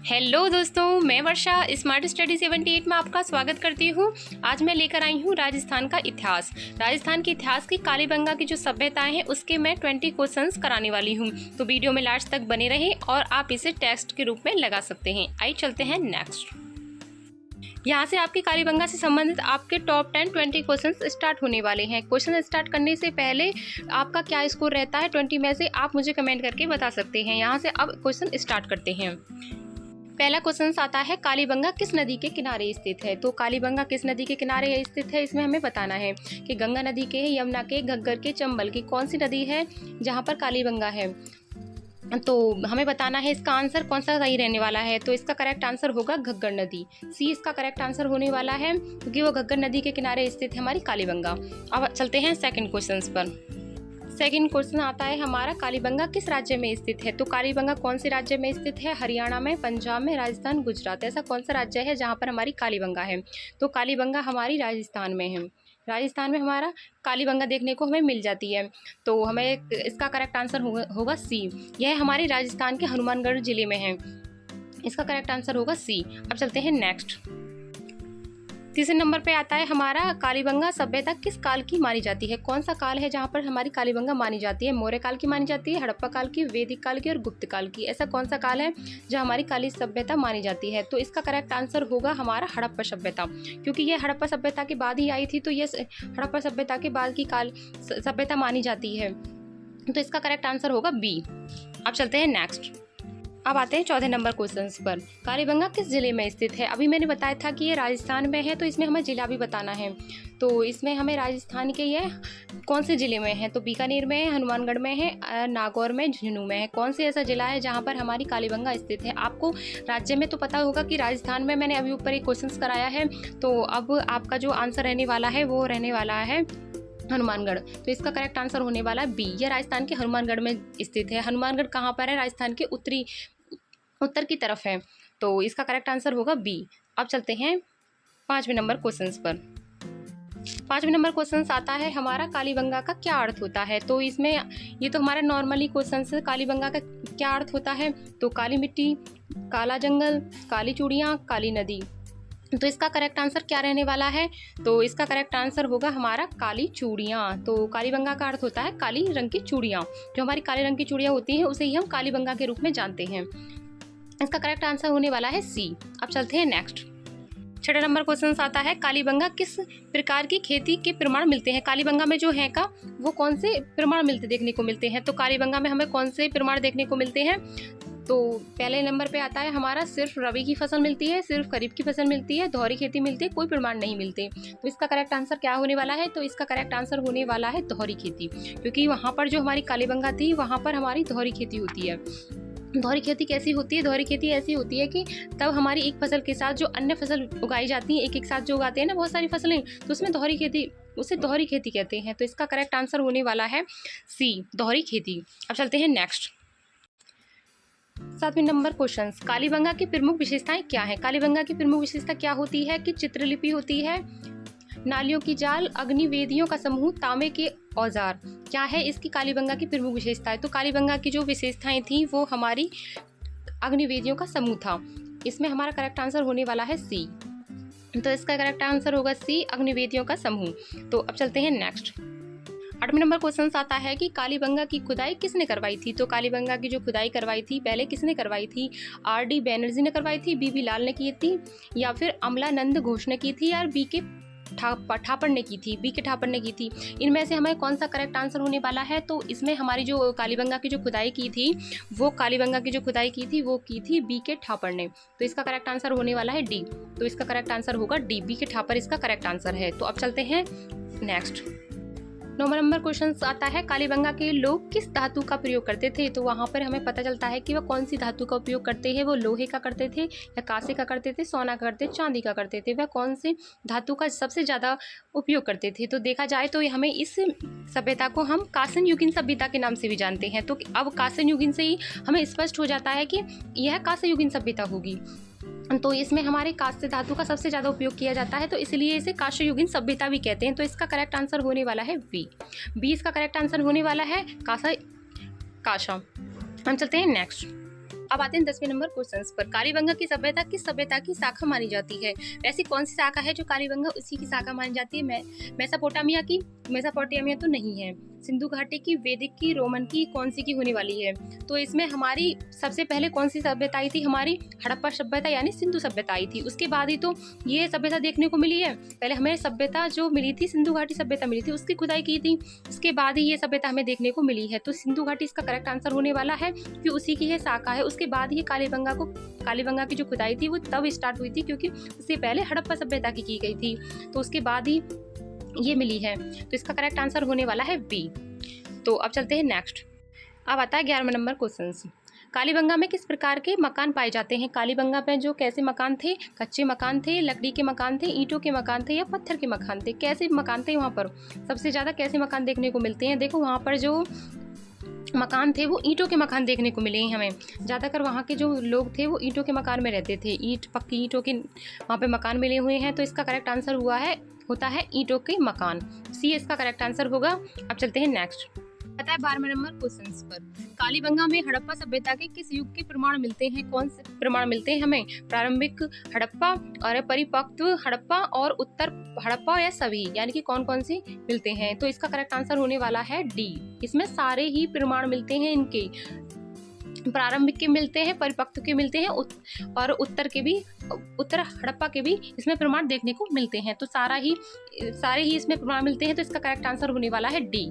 Hello दोस्तों, मैं वर्षा smart study 78 में आपका स्वागत करती हूँ। आज मैं लेकर आई हूँ राजस्थान का इतिहास। राजस्थान के इतिहास की कालीबंगा की जो सभ्यताएं हैं उसके मैं 20 क्वेश्चंस कराने वाली हूँ। तो वीडियो में लास्ट तक बने रहें और आप इसे टेस्ट के रूप में लगा सकते हैं। आइए चलते हैं नेक्स्ट। यहाँ से आपकी कालीबंगा से संबंधित आपके टॉप 20 क्वेश्चंस स्टार्ट होने वाले हैं। क्वेश्चन स्टार्ट करने से पहले आपका क्या स्कोर रहता है 20 में से आप मुझे कमेंट करके बता सकते हैं। यहाँ से अब क्वेश्चन स्टार्ट करते हैं। पहला क्वेश्चन आता है, कालीबंगा किस नदी के किनारे स्थित है। तो कालीबंगा किस नदी के किनारे स्थित है, इसमें हमें बताना है कि गंगा नदी के, यमुना के, घग्गर के, चंबल की कौन सी नदी है जहाँ पर कालीबंगा है। तो हमें बताना है इसका आंसर कौन सा सही रहने वाला है। तो इसका करेक्ट आंसर होगा घग्गर नदी। सी इसका करेक्ट आंसर होने वाला है क्योंकि वो घग्गर नदी के किनारे स्थित है हमारी कालीबंगा। अब चलते हैं सेकंड क्वेश्चन पर। सेकंड क्वेश्चन आता है हमारा, कालीबंगा किस राज्य में स्थित है। तो कालीबंगा कौन से राज्य में स्थित है। हरियाणा में, पंजाब में, राजस्थान, गुजरात। ऐसा कौन सा राज्य है जहाँ पर हमारी कालीबंगा है। तो कालीबंगा हमारी राजस्थान में है। राजस्थान में हमारा कालीबंगा देखने को हमें मिल जाती है। तो हमें इसका करेक्ट आंसर होगा सी। यह हमारे राजस्थान के हनुमानगढ़ जिले में है। इसका करेक्ट आंसर होगा सी। अब चलते हैं नेक्स्ट। तीसरे नंबर पे आता है हमारा, कालीबंगा सभ्यता किस काल की मानी जाती है। कौन सा काल है जहाँ पर हमारी कालीबंगा मानी जाती है। मौर्य काल की मानी जाती है, हड़प्पा काल की, वैदिक काल की और गुप्त काल की। ऐसा कौन सा काल है जहाँ हमारी काली सभ्यता मानी जाती है। तो इसका करेक्ट आंसर होगा हमारा हड़प्पा सभ्यता, क्योंकि ये हड़प्पा सभ्यता के बाद ही आई थी। तो ये हड़प्पा सभ्यता के बाद की काल सभ्यता मानी जाती है। तो इसका करेक्ट आंसर होगा बी। अब चलते हैं नेक्स्ट। अब आते हैं चौथे नंबर क्वेश्चन पर। कालीबंगा किस जिले में स्थित है। अभी मैंने बताया था कि ये राजस्थान में है, तो इसमें हमें जिला भी बताना है। तो इसमें हमें राजस्थान के ये कौन से जिले में है। तो बीकानेर में है, हनुमानगढ़ में है, नागौर में, झुंझुनू में है। कौन से ऐसा जिला है जहाँ पर हमारी कालीबंगा स्थित है। आपको राज्य में तो पता होगा कि राजस्थान में मैंने अभी ऊपर एक क्वेश्चन कराया है। तो अब आपका जो आंसर रहने वाला है वो रहने वाला है हनुमानगढ़। तो इसका करेक्ट आंसर होने वाला है बी। यह राजस्थान के हनुमानगढ़ में स्थित है। हनुमानगढ़ कहाँ पर है, राजस्थान के उत्तर की तरफ है। तो इसका करेक्ट आंसर होगा बी। अब चलते हैं पांचवें नंबर क्वेश्चन पर। पांचवें नंबर क्वेश्चन आता है हमारा, कालीबंगा का क्या अर्थ होता है। तो इसमें ये तो हमारा नॉर्मली क्वेश्चन है, कालीबंगा का क्या अर्थ होता है। तो काली मिट्टी, काला जंगल, काली चूड़ियाँ, काली नदी। तो इसका करेक्ट आंसर क्या रहने वाला है। तो इसका करेक्ट आंसर होगा हमारा काली चूड़ियाँ। तो कालीबंगा का अर्थ होता है काली रंग की चूड़ियाँ। जो हमारी काले रंग की चूड़ियाँ होती हैं उसे ही हम कालीबंगा के रूप में जानते हैं। इसका करेक्ट आंसर होने वाला है सी। अब चलते हैं नेक्स्ट। छठा नंबर क्वेश्चन आता है, कालीबंगा किस प्रकार की खेती के प्रमाण मिलते हैं। कालीबंगा में जो है का वो कौन से प्रमाण देखने को मिलते हैं। तो कालीबंगा में हमें कौन से प्रमाण देखने को मिलते हैं। तो पहले नंबर पे आता है हमारा, सिर्फ रबी की फसल मिलती है, सिर्फ खरीफ की फसल मिलती है, दोहरी खेती मिलती है, कोई प्रमाण नहीं मिलते। तो इसका करेक्ट आंसर क्या होने वाला है। तो इसका करेक्ट आंसर होने वाला है दोहरी खेती, क्योंकि वहाँ पर जो हमारी कालीबंगा थी वहाँ पर हमारी दोहरी खेती होती है। दोहरी खेती कैसी होती है। दोहरी खेती ऐसी होती है कि तब हमारी एक फसल के साथ जो अन्य फसल उगाई जाती है, एक साथ जो उगाते हैं ना बहुत सारी फसलें, तो उसमें दोहरी खेती, उसे दोहरी खेती कहते हैं। तो इसका करेक्ट आंसर होने वाला है सी, दोहरी खेती। अब चलते हैं नेक्स्ट। सातवें नंबर क्वेश्चन, कालीबंगा की प्रमुख विशेषताएं क्या है। कालीबंगा की प्रमुख विशेषता क्या होती है कि चित्रलिपि होती है, नालियों की जाल, अग्निवेदियों का समूह, तांबे के औजार। क्या है इसकी कालीबंगा की प्रमुख विशेषताएं। तो कालीबंगा की जो विशेषताएं थी वो हमारी अग्निवेदियों का समूह था। इसमें हमारा करेक्ट आंसर होने वाला है सी। तो इसका करेक्ट आंसर होगा सी, अग्निवेदियों का समूह। तो अब चलते हैं नेक्स्ट। आठवें नंबर क्वेश्चन आता है कि कालीबंगा की खुदाई किसने करवाई थी। तो कालीबंगा की जो खुदाई करवाई थी पहले किसने करवाई थी। आर.डी. बैनर्जी ने करवाई थी, बी.बी. लाल ने की थी, या फिर अमलानंद घोष ने की थी, या बी.के. ठापर ने की थी, बी.के. ठापर ने की थी। इनमें से हमें कौन सा करेक्ट आंसर होने वाला है। तो इसमें हमारी जो कालीबंगा की जो खुदाई की थी वो कालीबंगा की जो खुदाई की थी वो की थी बी.के. ठापर ने। तो इसका करेक्ट आंसर होने वाला है डी। तो इसका करेक्ट आंसर होगा डी, बी.के. ठापर इसका करेक्ट आंसर है। तो अब चलते हैं नेक्स्ट। 9 नंबर क्वेश्चन आता है, कालीबंगा के लोग किस धातु का प्रयोग करते थे। तो वहाँ पर हमें पता चलता है कि वह कौन सी धातु का उपयोग करते हैं। वो लोहे का करते थे, या कांसे का करते थे, सोना का करते, चांदी का करते थे। वह कौन सी धातु का सबसे ज़्यादा उपयोग करते थे। तो देखा जाए तो हमें इस सभ्यता को हम कांस्य युगीन सभ्यता के नाम से भी जानते हैं। तो अब कांस्य युगीन से ही हमें स्पष्ट हो जाता है कि यह कांस्य युगीन सभ्यता होगी। तो इसमें हमारे कांस्य धातु का सबसे ज़्यादा उपयोग किया जाता है, तो इसलिए इसे कांस्य युगीन सभ्यता भी कहते हैं। तो इसका करेक्ट आंसर होने वाला है बी। इसका करेक्ट आंसर होने वाला है कांसा। हम चलते हैं नेक्स्ट। अब आते हैं 10वें नंबर क्वेश्चंस पर। कालीबंगा की सभ्यता किस सभ्यता की शाखा मानी जाती है? ऐसी कौन सी शाखा है जो कालीबंगा उसी की शाखा मानी जाती है? मेसोपोटामिया की? मेसोपोटामिया तो नहीं है। सिंधु घाटी की, वैदिक की, रोमन की, कौन सी की होने वाली है? तो इसमें हमारी सबसे पहले कौन सी सभ्यता आई थी? हमारी हड़प्पा सभ्यता यानी सिंधु सभ्यता आई थी। उसके बाद ही तो ये सभ्यता देखने को मिली है। पहले हमें सभ्यता जो मिली थी, सिंधु घाटी सभ्यता मिली थी, उसकी खुदाई की थी, उसके बाद ही ये सभ्यता हमें देखने को मिली है। तो सिंधु घाटी इसका करेक्ट आंसर होने वाला है, क्योंकि उसी की है शाखा है। उसके बाद ही कालीबंगा की जो खुदाई थी वो तब स्टार्ट हुई थी, क्योंकि उससे पहले हड़प्पा सभ्यता की गई थी, तो उसके बाद ही ये मिली है। तो इसका करेक्ट आंसर होने वाला है बी। तो अब चलते हैं नेक्स्ट। अब आता है 11वां नंबर क्वेश्चन। कालीबंगा में किस प्रकार के मकान पाए जाते हैं? कालीबंगा में जो कैसे मकान थे? कच्चे मकान थे, लकड़ी के मकान थे, ईंटों के मकान थे या पत्थर के मकान थे? कैसे मकान थे वहाँ पर? सबसे ज़्यादा कैसे मकान देखने को मिलते हैं? देखो वहाँ पर जो मकान थे वो ईंटों के मकान देखने को मिले हैं हमें। ज़्यादातर वहाँ के जो लोग थे वो ईंटों के मकान में रहते थे। पक्की ईंटों के वहाँ पे मकान मिले हुए हैं। तो इसका करेक्ट आंसर होता है ईंटों के मकान। सी इसका करेक्ट आंसर होगा। अब चलते हैं नेक्स्ट। आता है 12वें नंबर क्वेश्चंस पर। कालीबंगा में हड़प्पा सभ्यता के किस युग के प्रमाण मिलते हैं? कौन से प्रमाण मिलते हैं हमें? प्रारंभिक हड़प्पा और परिपक्व हड़प्पा और उत्तर हड़प्पा या सभी, यानी कि कौन कौन से मिलते हैं? तो इसका करेक्ट आंसर होने वाला है डी। इसमें सारे ही प्रमाण मिलते हैं इनके। प्रारंभिक के मिलते हैं, परिपक्व के मिलते हैं और उत्तर हड़प्पा के भी इसमें प्रमाण देखने को मिलते हैं। तो सारे ही इसमें प्रमाण मिलते हैं। तो इसका करेक्ट आंसर होने वाला है डी।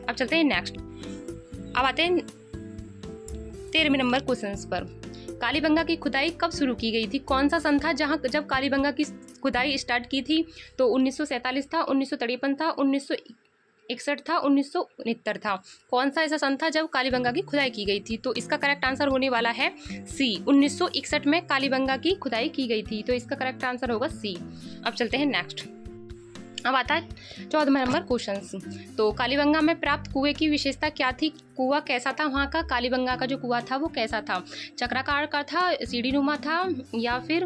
अब चलते हैं नेक्स्ट। अब आते हैं 13वें नंबर क्वेश्चंस पर। कालीबंगा की खुदाई कब शुरू की गई थी? कौन सा सन था जब कालीबंगा की खुदाई स्टार्ट की थी? तो 1947 था, 1953 था, 1961 था, 1969 था। कौन सा ऐसा सन था जब कालीबंगा की खुदाई की गई थी? तो इसका करेक्ट आंसर होने वाला है सी। 1961 में कालीबंगा की खुदाई की गई थी। तो इसका करेक्ट आंसर होगा सी। अब चलते हैं नेक्स्ट। अब आता है 14वां नंबर क्वेश्चन। तो कालीबंगा में प्राप्त कुएं की विशेषता क्या थी? कुआं कैसा था वहाँ का? कालीबंगा का जो कुआं था वो कैसा था? चक्राकार का था, सीढ़ीनुमा था या फिर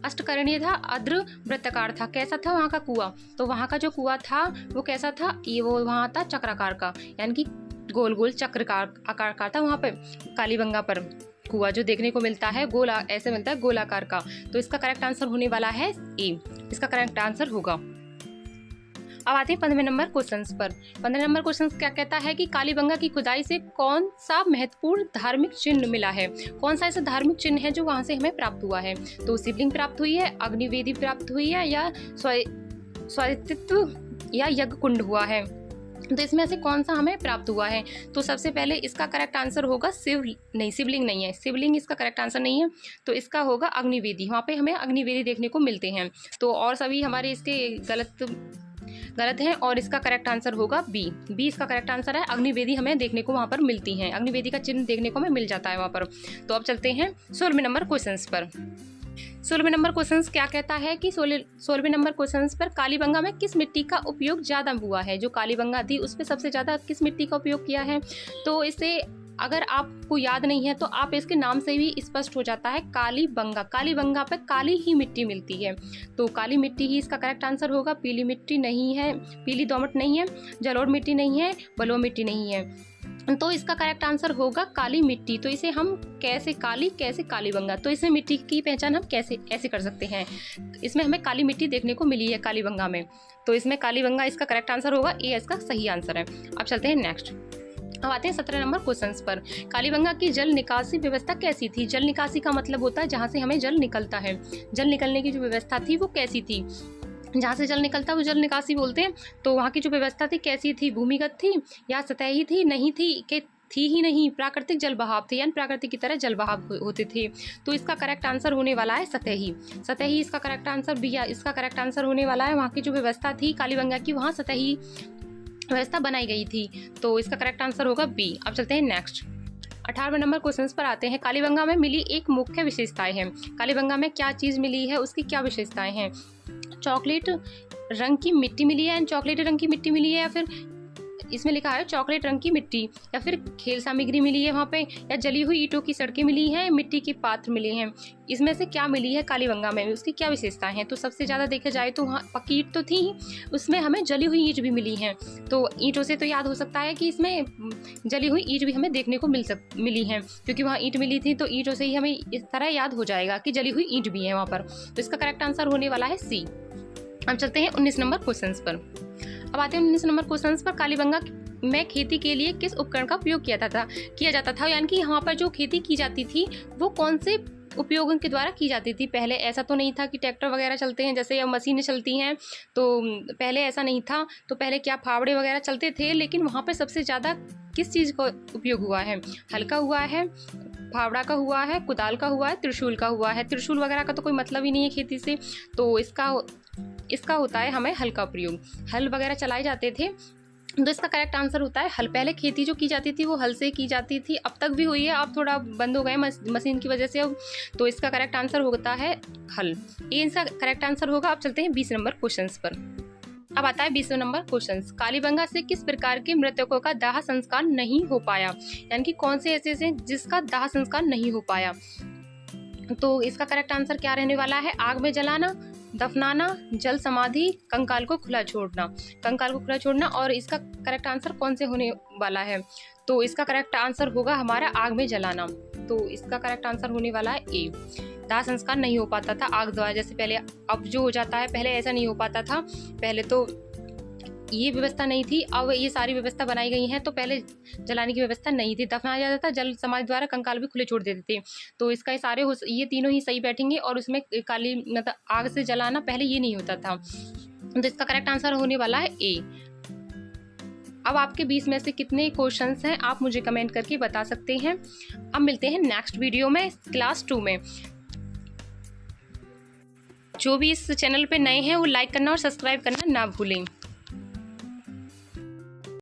अष्टकर्णीय था, अर्ध वृत्ताकार था? कैसा था वहाँ का कुआं? तो वहाँ का जो कुआं था वो कैसा था? वो वहाँ था चक्राकार का, यानी कि गोल गोल चक्राकार आकार का था वहाँ पे कालीबंगा पर कुआं जो देखने को मिलता है ऐसे मिलता है गोलाकार का। तो इसका करेक्ट आंसर होने वाला है ए। इसका करेक्ट आंसर होगा। अब आते हैं 15वें नंबर क्वेश्चंस पर। 15वें नंबर क्वेश्चन क्या कहता है कि कालीबंगा की खुदाई से कौन सा महत्वपूर्ण धार्मिक चिन्ह मिला है? कौन सा ऐसा धार्मिक चिन्ह है जो वहां से हमें प्राप्त हुआ है? तो शिवलिंग प्राप्त हुई है, अग्निवेदी प्राप्त हुई है या स्वायत्तित्व या यज्ञ कुंड हुआ है? तो इसमें से कौन सा हमें प्राप्त हुआ है? तो सबसे पहले इसका करेक्ट आंसर होगा शिवलिंग नहीं है। शिवलिंग इसका करेक्ट आंसर नहीं है। तो इसका होगा अग्निवेदी। वहाँ पे हमें अग्निवेदी देखने को मिलते हैं। तो और सभी हमारे इसके गलत हैं और इसका करेक्ट आंसर होगा बी। इसका करेक्ट आंसर है। अग्निवेदी हमें देखने को वहाँ पर मिलती हैं। अग्निवेदी का चिन्ह देखने को हमें मिल जाता है वहाँ पर। तो अब चलते हैं 16वें नंबर क्वेश्चन पर। 16वें नंबर क्वेश्चन क्या कहता है कि 16वें नंबर क्वेश्चन पर कालीबंगा में किस मिट्टी का उपयोग ज़्यादा हुआ है? जो कालीबंगा थी उस पर सबसे ज़्यादा किस मिट्टी का उपयोग किया है? तो इसे अगर आपको याद नहीं है तो आप इसके नाम से भी स्पष्ट हो जाता है कालीबंगा। कालीबंगा पे काली ही मिट्टी मिलती है। तो काली मिट्टी ही इसका करेक्ट आंसर होगा। पीली मिट्टी नहीं है, पीली दोमट नहीं है, जलोढ़ मिट्टी नहीं है, बलुआ मिट्टी नहीं है। तो इसका करेक्ट आंसर होगा काली मिट्टी। तो इसे हम कैसे कालीबंगा, तो इसे मिट्टी की पहचान हम ऐसे कर सकते हैं। इसमें हमें काली मिट्टी देखने को मिली है कालीबंगा में। तो इसमें कालीबंगा इसका करेक्ट आंसर होगा। ए इसका सही आंसर है। अब चलते हैं नेक्स्ट। अब आते हैं 17 नंबर क्वेश्चंस पर। कालीबंगा की जल निकासी व्यवस्था कैसी थी? जल निकासी का मतलब होता है जहाँ से हमें जल निकलता है। जल निकलने की जो व्यवस्था थी वो कैसी थी? जहाँ से जल निकलता है वो जल निकासी बोलते हैं। तो वहाँ की जो व्यवस्था थी कैसी थी? भूमिगत थी या सतही थी? नहीं थी कि थी ही नहीं, प्राकृतिक जल बहाव थे, यानी प्राकृतिक की तरह जल बहाव होते थे। तो इसका करेक्ट आंसर होने वाला है सतही इसका करेक्ट आंसर भी। इसका करेक्ट आंसर होने वाला है वहाँ की जो व्यवस्था थी कालीबंगा की, वहाँ सतही व्यवस्था बनाई गई थी। तो इसका करेक्ट आंसर होगा बी। अब चलते हैं नेक्स्ट। 18वें नंबर क्वेश्चन पर आते हैं। कालीबंगा में मिली एक मुख्य विशेषताएं हैं। कालीबंगा में क्या चीज़ मिली है, उसकी क्या विशेषताएं हैं? चॉकलेट रंग की मिट्टी मिली है, चॉकलेटी रंग की मिट्टी मिली है या फिर इसमें लिखा है चॉकलेट रंग की मिट्टी, या फिर खेल सामग्री मिली है वहाँ पे, या जली हुई ईंटों की सड़कें मिली हैं, मिट्टी के पात्र मिले हैं। इसमें से क्या मिली है कालीबंगा में, उसकी क्या विशेषताएं हैं? तो सबसे ज़्यादा देखा जाए तो वहाँ पक्की ईंट तो थी ही, उसमें हमें जली हुई ईंट भी मिली हैं। तो ईंटों से तो याद हो सकता है कि इसमें जली हुई ईंट भी हमें देखने को मिली हैं, क्योंकि वहाँ ईंट मिली थी तो ईंटों से ही हमें इस तरह याद हो जाएगा कि जली हुई ईंट भी है वहाँ पर। तो इसका करेक्ट आंसर होने वाला है सी। अब चलते हैं 19 नंबर क्वेश्चन पर। अब आते हैं 19 नंबर क्वेश्चन पर। कालीबंगा में खेती के लिए किस उपकरण का उपयोग किया जाता था, यानी कि यहाँ पर जो खेती की जाती थी वो कौन से उपयोगों के द्वारा की जाती थी? पहले ऐसा तो नहीं था कि ट्रैक्टर वगैरह चलते हैं जैसे अब मशीनें चलती हैं, तो पहले ऐसा नहीं था। तो पहले क्या फावड़े वगैरह चलते थे, लेकिन वहाँ पर सबसे ज़्यादा किस चीज़ का उपयोग हुआ है? हल का हुआ है, फावड़ा का हुआ है, कुदाल का हुआ है, त्रिशूल का हुआ है। त्रिशूल वगैरह का तो कोई मतलब ही नहीं है खेती से, तो इसका होता है हमें हल का प्रयोग। हल वगैरह चलाए जाते थे, तो इसका करेक्ट आंसर होता है हल। पहले खेती जो की जाती थी वो हल से की जाती थी, अब तक भी हुई है, अब थोड़ा बंद हो गए मशीन की वजह से अब। तो इसका करेक्ट आंसर होता है हल, ये इसका करेक्ट आंसर होगा। अब चलते हैं 20 नंबर क्वेश्चन पर। अब आता है 20 नंबर क्वेश्चन। कालीबंगा से किस प्रकार के मृतकों का दाह संस्कार नहीं हो पाया, यानी कि कौन से ऐसे जिसका दाह संस्कार नहीं हो पाया? तो इसका करेक्ट आंसर क्या रहने वाला है? आग में जलाना, दफनाना, जल समाधि, कंकाल को खुला छोड़ना। कंकाल को खुला छोड़ना। और इसका करेक्ट आंसर कौन से होने वाला है? तो इसका करेक्ट आंसर होगा हमारा आग में जलाना। तो इसका करेक्ट आंसर होने वाला है ए। दाह संस्कार नहीं हो पाता था आग द्वारा, जैसे पहले अब जो हो जाता है, पहले ऐसा नहीं हो पाता था। पहले तो ये व्यवस्था नहीं थी, अब ये सारी व्यवस्था बनाई गई है। तो पहले जलाने की व्यवस्था नहीं थी, दफनाया जाता था, जल समाधि द्वारा कंकाल भी खुले छोड़ देते थे। तो इसका ये तीनों ही सही बैठेंगे। और उसमें काली मतलब आग से जलाना पहले ये नहीं होता था। तो इसका करेक्ट आंसर होने वाला है ए। अब आपके 20 में से कितने क्वेश्चंस हैं आप मुझे कमेंट करके बता सकते हैं। अब मिलते हैं नेक्स्ट वीडियो में क्लास 2 में। जो भी इस चैनल पे नए हैं वो लाइक करना और सब्सक्राइब करना ना भूलें।